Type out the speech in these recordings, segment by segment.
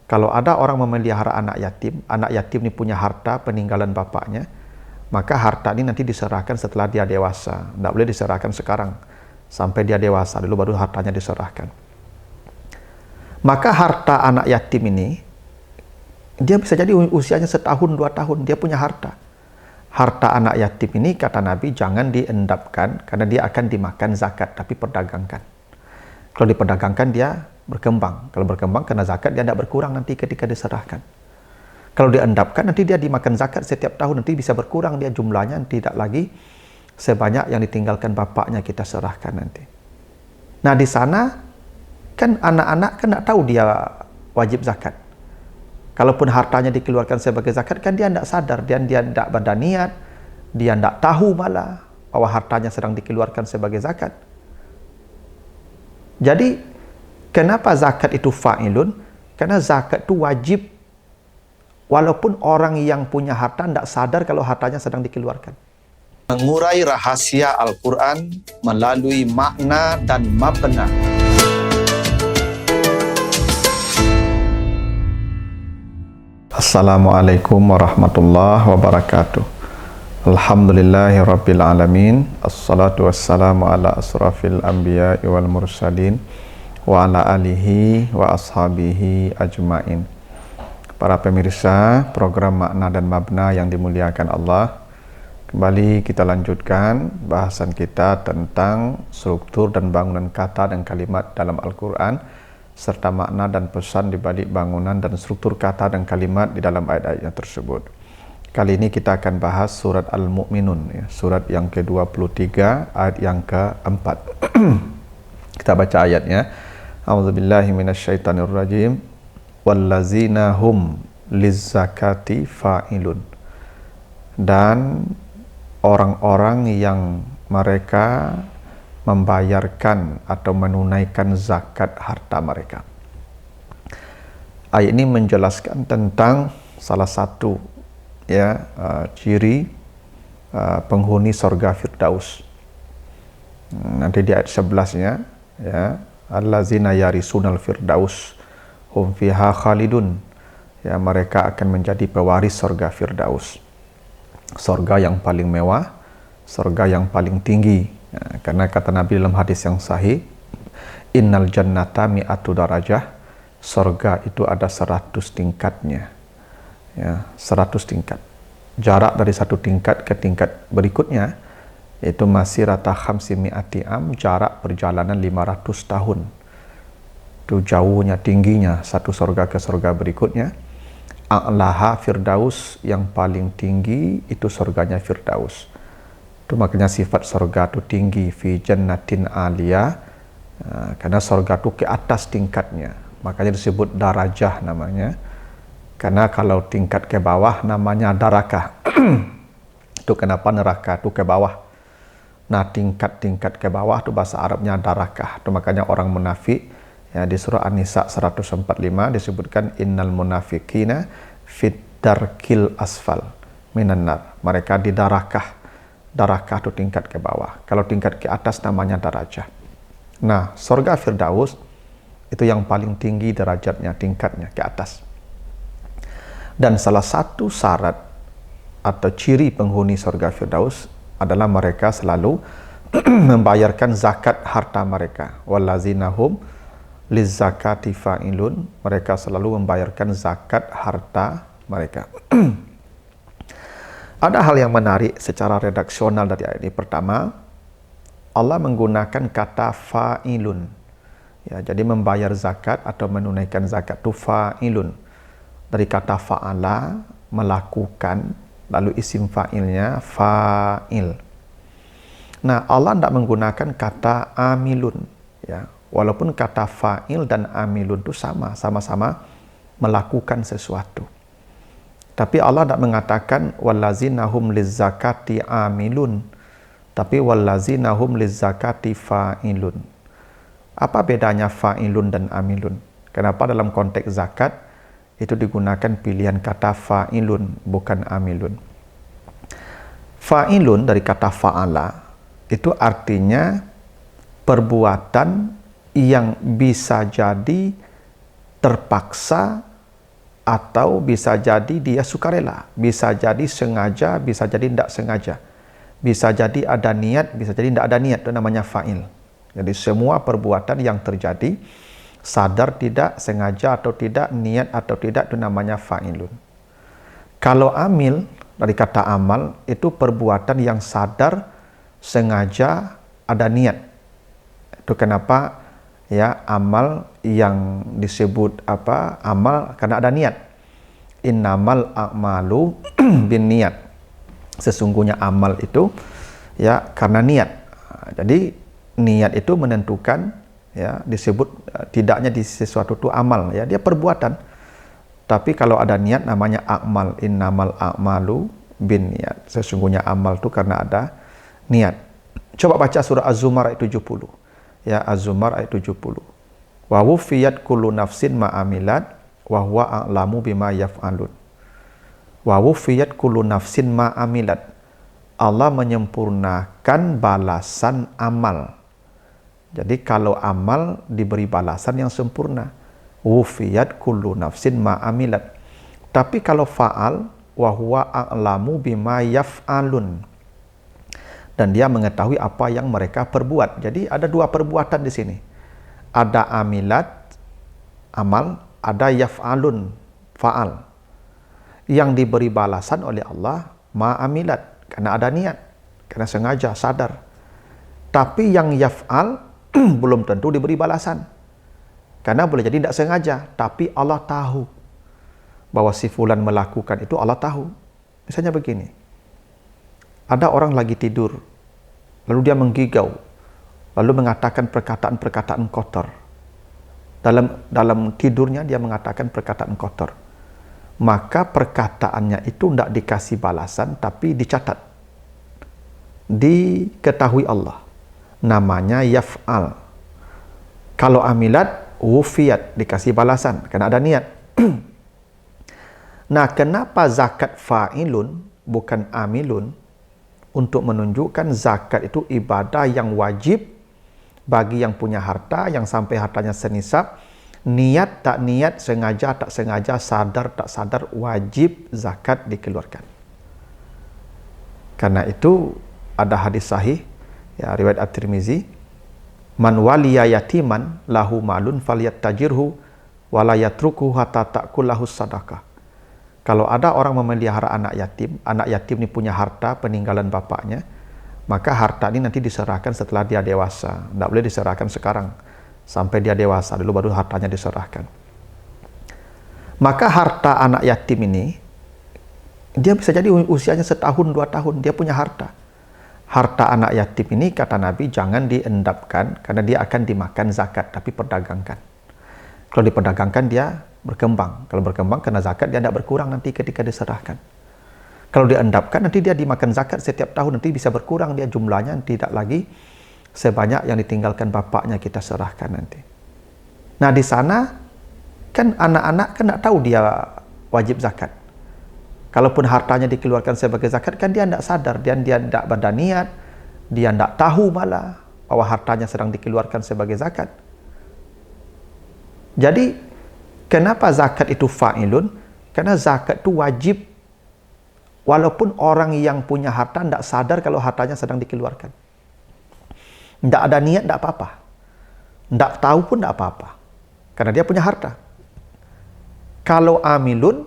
Kalau ada orang memelihara anak yatim ini punya harta peninggalan bapaknya, maka harta ini nanti diserahkan setelah dia dewasa. Tidak boleh diserahkan sekarang, sampai dia dewasa dulu baru hartanya diserahkan. Maka harta anak yatim ini, dia bisa jadi usianya setahun, 2 tahun, dia punya harta. Harta anak yatim ini, kata Nabi, jangan diendapkan, karena dia akan dimakan zakat, tapi perdagangkan. Kalau diperdagangkan, dia berkembang. Kalau berkembang, karena zakat, dia tidak berkurang nanti ketika diserahkan. Kalau diendapkan, nanti dia dimakan zakat setiap tahun, nanti bisa berkurang dia jumlahnya, tidak lagi sebanyak yang ditinggalkan bapaknya kita serahkan nanti. Nah, di sana, kan anak-anak kan tidak tahu dia wajib zakat. Kalaupun hartanya dikeluarkan sebagai zakat, kan dia tidak sadar, dia tidak berdaniat, dia tidak tahu malah bahwa hartanya sedang dikeluarkan sebagai zakat. Jadi, kenapa zakat itu fa'ilun? Karena zakat itu wajib, walaupun orang yang punya harta tidak sadar kalau hartanya sedang dikeluarkan. Mengurai rahasia Al-Quran melalui makna dan mabna. Assalamualaikum warahmatullahi wabarakatuh. Alhamdulillahi rabbil alamin. Assalatu wassalamu ala asrafil anbiya wal mursalin wa ala alihi wa ashabihi ajmain. Para pemirsa program Makna dan Mabna yang dimuliakan Allah, kembali kita lanjutkan bahasan kita tentang struktur dan bangunan kata dan kalimat dalam Al-Quran, serta makna dan pesan di balik bangunan dan struktur kata dan kalimat di dalam ayat-ayatnya tersebut. Kali ini kita akan bahas surat Al-Mu'minun, ya, surat yang ke-23, ayat yang ke-4. Kita baca ayatnya. A'udzubillahi minasyaitonirrajim. Wallazina hum lizzakati fa'ilun. Dan orang-orang yang mereka membayarkan atau menunaikan zakat harta mereka. Ayat ini menjelaskan tentang salah satu ciri penghuni surga Firdaus. Nanti di ayat 11-nya, ya, allazina yarisunal firdaus hum fiha khalidun. Ya, mereka akan menjadi pewaris surga Firdaus. Surga yang paling mewah, surga yang paling tinggi. Ya, karena kata Nabi dalam hadis yang sahih, innal jannata mi'atu darajah, surga itu ada 100 tingkatnya. Ya, 100 tingkat. Jarak dari satu tingkat ke tingkat berikutnya itu masih rata khamsi mi'ati am, jarak perjalanan 500 tahun. Itu jauhnya, tingginya satu surga ke surga berikutnya. A'laha Firdaus, yang paling tinggi itu surganya Firdaus. Itu makanya sifat surga itu tinggi, fi jannatin aliyah, karena surga itu ke atas tingkatnya, makanya disebut darajah namanya. Karena kalau tingkat ke bawah namanya darakah. Itu kenapa neraka itu ke bawah. Nah, tingkat-tingkat ke bawah itu bahasa Arabnya darakah. Itu makanya orang munafik, ya, di surah An-Nisa 145 disebutkan innal munafiqina fit darkil asfal minan nar. Mereka di darakah. Darakah itu tingkat ke bawah. Kalau tingkat ke atas namanya darajah. Nah, surga Firdaus itu yang paling tinggi derajatnya, tingkatnya ke atas. Dan salah satu syarat atau ciri penghuni surga Firdaus adalah mereka selalu membayarkan zakat harta mereka. Wallazina hum lizzakati fa'ilun. Mereka selalu membayarkan zakat harta mereka. Ada hal yang menarik secara redaksional dari ayat ini. Pertama, Allah menggunakan kata fa'ilun. Ya, jadi membayar zakat atau menunaikan zakat itu fa'ilun. Dari kata fa'ala, melakukan, lalu isim fa'ilnya fa'il. Nah, Allah tidak menggunakan kata amilun. Ya, walaupun kata fa'il dan amilun itu sama-sama melakukan sesuatu. Tapi Allah tidak mengatakan wallazina hum lizzakati amilun, tapi wallazina hum lizzakati fa'ilun. Apa bedanya fa'ilun dan amilun? Kenapa dalam konteks zakat itu digunakan pilihan kata fa'ilun bukan amilun? Fa'ilun dari kata fa'ala itu artinya perbuatan yang bisa jadi terpaksa atau bisa jadi dia sukarela, bisa jadi sengaja, bisa jadi tidak sengaja, bisa jadi ada niat, bisa jadi tidak ada niat, itu namanya fa'il. Jadi semua perbuatan yang terjadi, sadar tidak, sengaja atau tidak, niat atau tidak, itu namanya fa'ilun. Kalau amil, dari kata amal, itu perbuatan yang sadar, sengaja, ada niat. Itu kenapa ya amal yang disebut amal karena ada niat. Innamal a'malu bin niat. Sesungguhnya amal itu ya karena niat. Jadi niat itu menentukan ya disebut tidaknya di sesuatu itu amal ya, dia perbuatan. Tapi kalau ada niat namanya amal. Innamal a'malu bin niat. Sesungguhnya amal itu karena ada niat. Coba baca surah Az-Zumar ayat 70. Ya, Az-Zumar ayat 70. Wa wufiyat kullu nafsin ma amilat wa huwa a'lamu bima yaf'alun. Wa wufiyat kullu nafsin ma amilat. Allah menyempurnakan balasan amal. Jadi kalau amal diberi balasan yang sempurna. Wufiyat kullu nafsin ma amilat. Tapi kalau fa'al wa huwa a'lamu bima yaf'alun. Dan dia mengetahui apa yang mereka perbuat. Jadi ada dua perbuatan di sini. Ada amilat, amal, ada yaf'alun, fa'al. Yang diberi balasan oleh Allah, ma'amilat, karena ada niat, karena sengaja, sadar. Tapi yang yaf'al, belum tentu diberi balasan. Karena boleh jadi tidak sengaja, tapi Allah tahu bahwa si fulan melakukan itu, Allah tahu. Misalnya begini. Ada orang lagi tidur, lalu dia menggigau, lalu mengatakan perkataan-perkataan kotor. Dalam tidurnya dia mengatakan perkataan kotor. Maka perkataannya itu tidak dikasih balasan, tapi dicatat. Diketahui Allah. Namanya yaf'al. Kalau amilat, wufiyat, dikasih balasan, karena ada niat. Nah, kenapa zakat fa'ilun, bukan amilun? Untuk menunjukkan zakat itu ibadah yang wajib bagi yang punya harta, yang sampai hartanya senisab, niat tak niat, sengaja tak sengaja, sadar tak sadar, wajib zakat dikeluarkan. Karena itu ada hadis sahih, ya, riwayat At-Tirmizi, man waliya yatiman lahu malun falyattajirhu wala yatruku hatta ta'kullahu sadaqah. Kalau ada orang memelihara anak yatim ini punya harta peninggalan bapaknya, maka harta ini nanti diserahkan setelah dia dewasa. Tidak boleh diserahkan sekarang. Sampai dia dewasa, dulu baru hartanya diserahkan. Maka harta anak yatim ini, dia bisa jadi usianya 1 tahun, 2 tahun, dia punya harta. Harta anak yatim ini, kata Nabi, jangan diendapkan, karena dia akan dimakan zakat, tapi perdagangkan. Kalau diperdagangkan, dia berkembang. Kalau berkembang kena zakat, dia tidak berkurang nanti ketika diserahkan. Kalau diendapkan, nanti dia dimakan zakat setiap tahun, nanti bisa berkurang dia jumlahnya, tidak lagi sebanyak yang ditinggalkan bapaknya kita serahkan nanti. Nah, di sana kan anak-anak kan tidak tahu dia wajib zakat. Kalaupun hartanya dikeluarkan sebagai zakat, kan dia tidak sadar, dia tidak berdaniat, dia tidak tahu malah bahwa hartanya sedang dikeluarkan sebagai zakat. Jadi kenapa zakat itu fa'ilun? Karena zakat itu wajib walaupun orang yang punya harta tidak sadar kalau hartanya sedang dikeluarkan. Tidak ada niat, tidak apa-apa. Tidak tahu pun tidak apa-apa. Karena dia punya harta. Kalau amilun,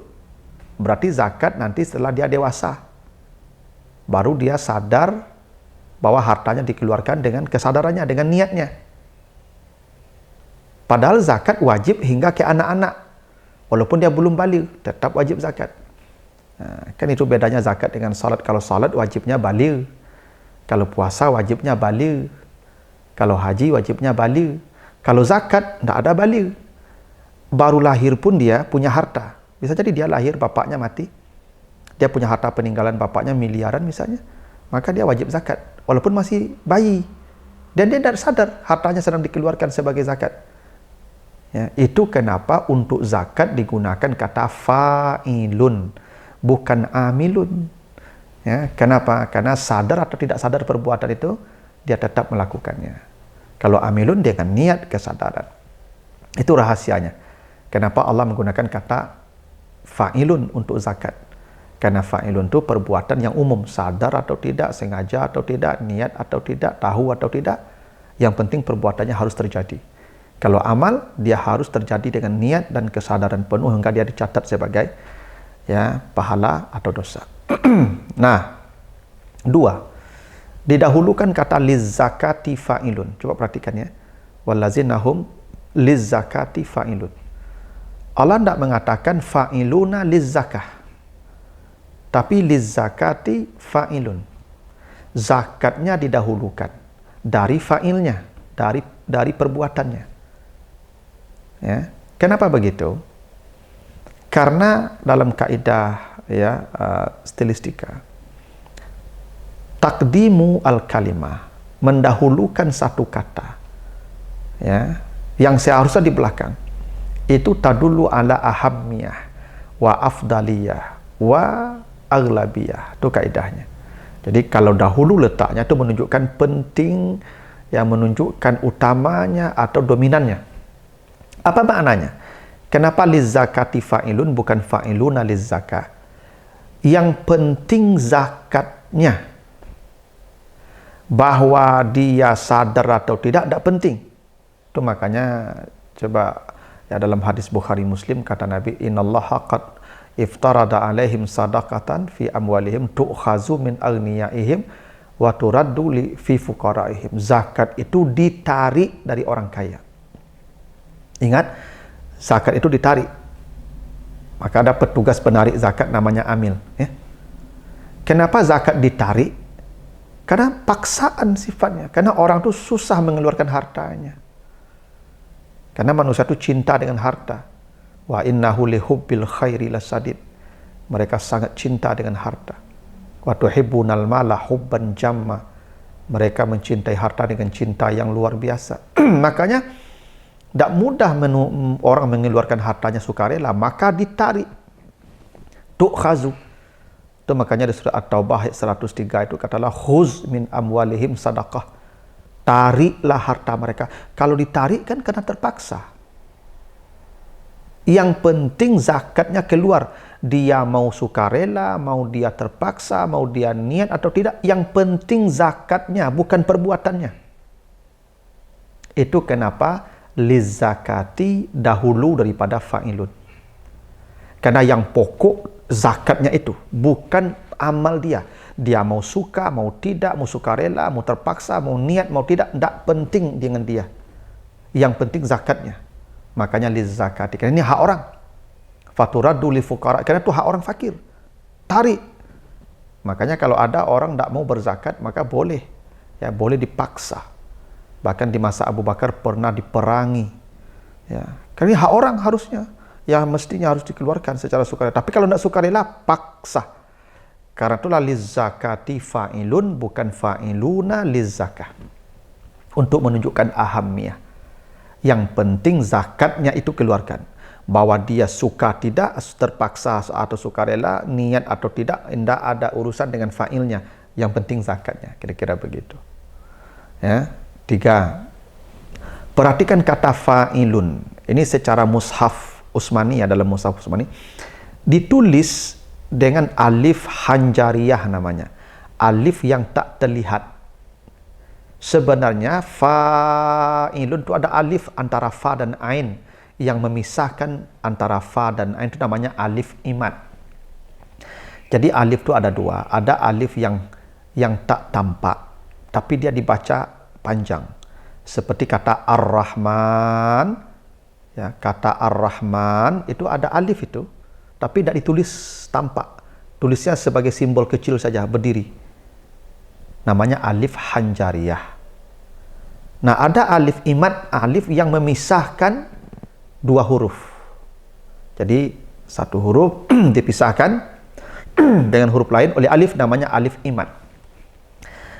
berarti zakat nanti setelah dia dewasa. Baru dia sadar bahwa hartanya dikeluarkan dengan kesadarannya, dengan niatnya. Padahal zakat wajib hingga ke anak-anak. Walaupun dia belum baligh, tetap wajib zakat. Nah, kan itu bedanya zakat dengan salat. Kalau salat wajibnya baligh. Kalau puasa wajibnya baligh. Kalau haji wajibnya baligh. Kalau zakat tidak ada baligh. Baru lahir pun dia punya harta. Bisa jadi dia lahir, bapaknya mati. Dia punya harta peninggalan bapaknya miliaran misalnya. Maka dia wajib zakat. Walaupun masih bayi. Dan dia tidak sadar hartanya sedang dikeluarkan sebagai zakat. Ya, itu kenapa untuk zakat digunakan kata fa'ilun, bukan amilun. Ya, kenapa? Karena sadar atau tidak sadar perbuatan itu, dia tetap melakukannya. Kalau amilun dengan niat kesadaran. Itu rahasianya. Kenapa Allah menggunakan kata fa'ilun untuk zakat. Karena fa'ilun itu perbuatan yang umum, sadar atau tidak, sengaja atau tidak, niat atau tidak, tahu atau tidak. Yang penting perbuatannya harus terjadi. Kalau amal, dia harus terjadi dengan niat dan kesadaran penuh hingga dia dicatat sebagai pahala atau dosa. Nah, 2. Didahulukan kata lizzakati fa'ilun. Coba perhatikan ya. Wallazinahum lizzakati fa'ilun. Allah tidak mengatakan fa'iluna lizzakah. Tapi lizzakati fa'ilun. Zakatnya didahulukan dari fa'ilnya, dari perbuatannya. Ya. Kenapa begitu? Karena dalam kaidah stilistika, takdimu al-kalimah, mendahulukan satu kata yang seharusnya di belakang, itu tadullu ala ahammiyah wa afdaliyah wa aghlabiyah. Itu kaidahnya. Jadi kalau dahulu letaknya itu menunjukkan penting, yang menunjukkan utamanya atau dominannya. Apa maknanya? Kenapa lizzakati fa'ilun bukan fa'iluna lizzakah? Yang penting zakatnya. Bahwa dia sadar atau tidak penting. Itu makanya coba dalam hadis Bukhari Muslim kata Nabi, innallaha qad iftarada alaihim sadaqatan fi amwalihim tu'khazu min aghniyaihim wa turaddu fi fuqaraihim. Zakat itu ditarik dari orang kaya. Ingat, zakat itu ditarik. Maka ada petugas penarik zakat namanya amil. Kenapa zakat ditarik? Karena paksaan sifatnya. Karena orang itu susah mengeluarkan hartanya. Karena manusia itu cinta dengan harta. Wa innahu lihubbil khairi lasadid. Mereka sangat cinta dengan harta. Wa tuhibbunal mala hubban jamma. Mereka mencintai harta dengan cinta yang luar biasa. Makanya tidak mudah orang mengeluarkan hartanya sukarela, maka ditarik. Tu'khazu. Itu makanya di surah At-Taubah ayat 103 itu katalah khuz min amwalihim sadaqah. Tariklah harta mereka. Kalau ditarik kan karena terpaksa. Yang penting zakatnya keluar. Dia mau sukarela, mau dia terpaksa, mau dia niat atau tidak. Yang penting zakatnya, bukan perbuatannya. Itu kenapa lizzakati dahulu daripada fa'ilun. Karena yang pokok zakatnya itu, bukan amal dia. Dia mau suka, mau tidak, mau sukarela, mau terpaksa, mau niat, mau tidak penting dengan dia. Yang penting zakatnya. Makanya lizzakati, karena ini hak orang. Faturaddu li fuqara, karena itu hak orang fakir. Tarik. Makanya kalau ada orang tidak mau berzakat, maka boleh. Boleh dipaksa. Bahkan di masa Abu Bakar pernah diperangi. Karena ini hak orang harusnya. Yang mestinya harus dikeluarkan secara sukarela. Tapi kalau tidak sukarela, paksa. Karena itulah lizzakati fa'ilun, bukan fa'iluna lizzakah. Untuk menunjukkan ahammiyah. Yang penting zakatnya itu keluarkan. Bahwa dia suka tidak, terpaksa atau sukarela, niat atau tidak, tidak ada urusan dengan fa'ilnya. Yang penting zakatnya. Kira-kira begitu. 3. Perhatikan kata fa'ilun. Ini secara mushaf Utsmani, dalam mushaf Utsmani. Ditulis dengan alif hanjariyah namanya. Alif yang tak terlihat. Sebenarnya fa'ilun itu ada alif antara fa dan ain yang memisahkan antara fa dan ain, itu namanya alif imad. Jadi alif itu ada dua, ada alif yang tak tampak tapi dia dibaca panjang. Seperti kata Ar-Rahman, kata Ar-Rahman itu ada alif itu tapi tidak ditulis tampak. Tulisnya sebagai simbol kecil saja berdiri. Namanya alif hanjariyah. Nah, ada alif imad, alif yang memisahkan dua huruf. Jadi, satu huruf dipisahkan dengan huruf lain oleh alif, namanya alif imad.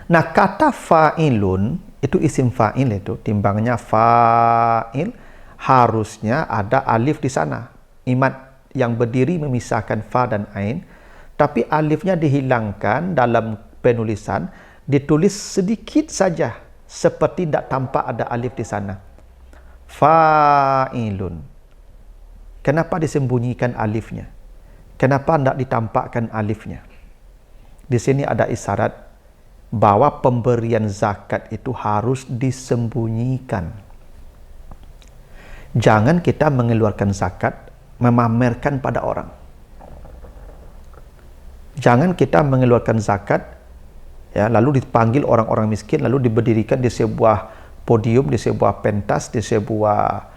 Nah, kata fa'ilun, itu isim fa'il itu, timbangnya fa'il, harusnya ada alif di sana. Imad yang berdiri memisahkan fa dan ain, tapi alifnya dihilangkan dalam penulisan, ditulis sedikit saja seperti tidak tampak ada alif di sana. Fa'ilun. Kenapa disembunyikan alifnya? Kenapa tidak ditampakkan alifnya? Di sini ada isyarat bahwa pemberian zakat itu harus disembunyikan. Jangan kita mengeluarkan zakat memamerkan pada orang. Jangan kita mengeluarkan zakat ya lalu dipanggil orang-orang miskin, lalu diberdirikan di sebuah podium, di sebuah pentas, di sebuah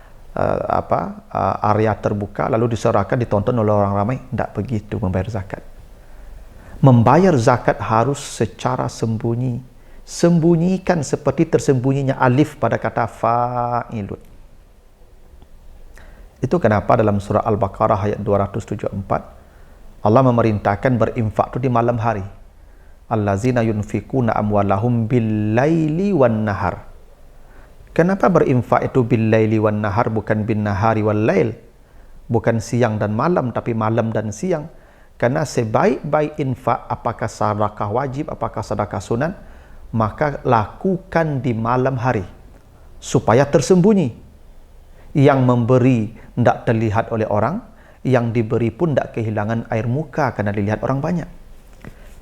area terbuka, lalu diserahkan, ditonton oleh orang ramai. Tidak begitu membayar zakat. Membayar zakat harus secara sembunyi. Sembunyikan seperti tersembunyinya alif pada kata fa'ilun. Itu kenapa dalam surah Al-Baqarah ayat 274 Allah memerintahkan berinfak itu di malam hari. Allazina yunfikuna amwalahum bil-laili wan-nahar. Kenapa berinfak itu bil-laili wan-nahar bukan bin-nahari wal-lail? Bukan siang dan malam tapi malam dan siang. Karena sebaik-baik infak, apakah sedekah wajib, apakah sedekah sunat, maka lakukan di malam hari supaya tersembunyi. Yang memberi tidak terlihat oleh orang, yang diberi pun tidak kehilangan air muka karena dilihat orang banyak.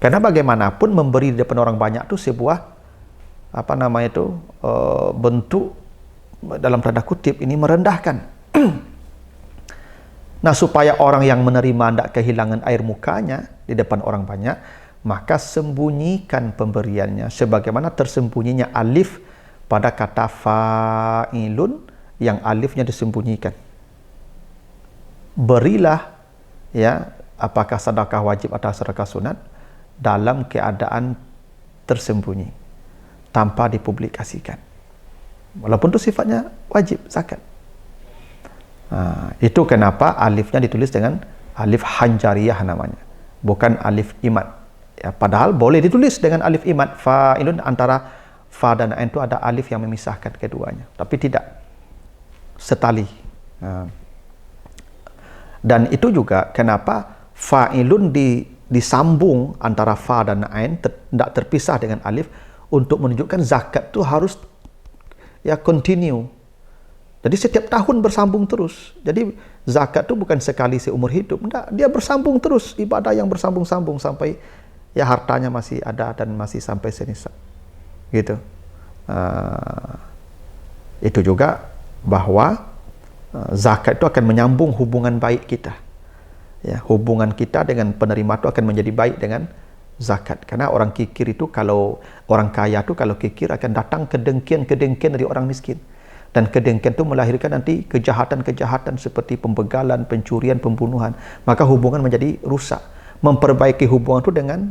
Karena bagaimanapun memberi di depan orang banyak itu sebuah bentuk dalam tanda kutip ini merendahkan. Nah, supaya orang yang menerima tidak kehilangan air mukanya di depan orang banyak, maka sembunyikan pemberiannya sebagaimana tersembunyinya alif pada kata fa'ilun yang alifnya disembunyikan. Berilah ya, apakah sedekah wajib atau sedekah sunat dalam keadaan tersembunyi, tanpa dipublikasikan. Walaupun itu sifatnya wajib zakat. Itu kenapa alifnya ditulis dengan alif hanjariyah namanya, bukan alif imad. Ya, padahal boleh ditulis dengan alif imad. Fa'ilun, antara fa dan ain itu ada alif yang memisahkan keduanya, tapi tidak setali. Dan itu juga kenapa fa'ilun disambung antara fa dan ain, tidak terpisah dengan alif, untuk menunjukkan zakat itu harus ya continue. Jadi setiap tahun bersambung terus. Jadi zakat itu bukan sekali seumur hidup. Enggak, dia bersambung terus, ibadah yang bersambung-sambung sampai ya hartanya masih ada dan masih sampai senisab. Gitu. Itu juga bahwa zakat itu akan menyambung hubungan baik kita. Ya, hubungan kita dengan penerima itu akan menjadi baik dengan zakat. Karena orang kikir itu, kalau orang kaya itu kalau kikir akan datang kedengkian dari orang miskin. Dan kedengkian itu melahirkan nanti kejahatan-kejahatan seperti pembegalan, pencurian, pembunuhan. Maka hubungan menjadi rusak. Memperbaiki hubungan itu dengan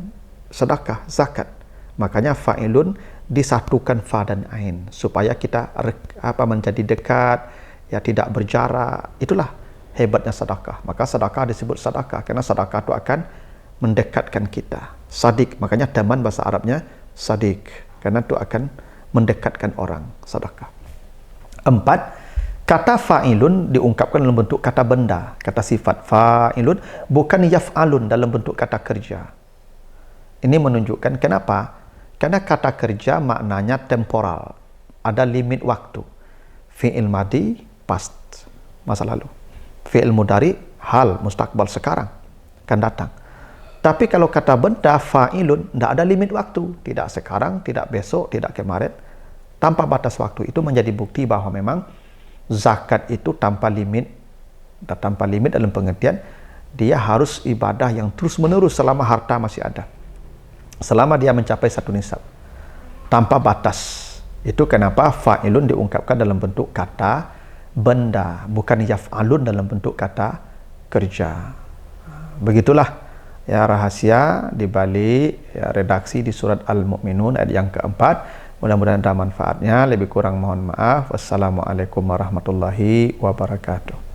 sedekah, zakat. Makanya fa'ilun disatukan fa dan ain supaya kita menjadi dekat, ya tidak berjarak. Itulah hebatnya sedekah. Maka sedekah disebut sedekah karena sedekah itu akan mendekatkan kita. Sadik, makanya teman bahasa Arabnya sadik, karena itu akan mendekatkan orang, sedekah. 4. Kata fa'ilun diungkapkan dalam bentuk kata benda, kata sifat. Fa'ilun bukan yaf'alun dalam bentuk kata kerja. Ini menunjukkan kenapa? Karena kata kerja maknanya temporal, ada limit waktu. Fi'il madi, past, masa lalu. Fi'il mudari, hal, mustakbal, sekarang, akan datang. Tapi kalau kata benda fa'ilun, tidak ada limit waktu, tidak sekarang, tidak besok, tidak kemarin, tanpa batas waktu. Itu menjadi bukti bahwa memang zakat itu tanpa limit dalam pengertian dia harus ibadah yang terus menerus selama harta masih ada, selama dia mencapai satu nisab, tanpa batas. Itu kenapa fa'ilun diungkapkan dalam bentuk kata benda, bukan yaf'alun dalam bentuk kata kerja. Begitulah ya rahasia di balik ya, redaksi di surat Al-Mu'minun ayat yang keempat. Mudah-mudahan ada manfaatnya. Lebih kurang mohon maaf. Wassalamualaikum warahmatullahi wabarakatuh.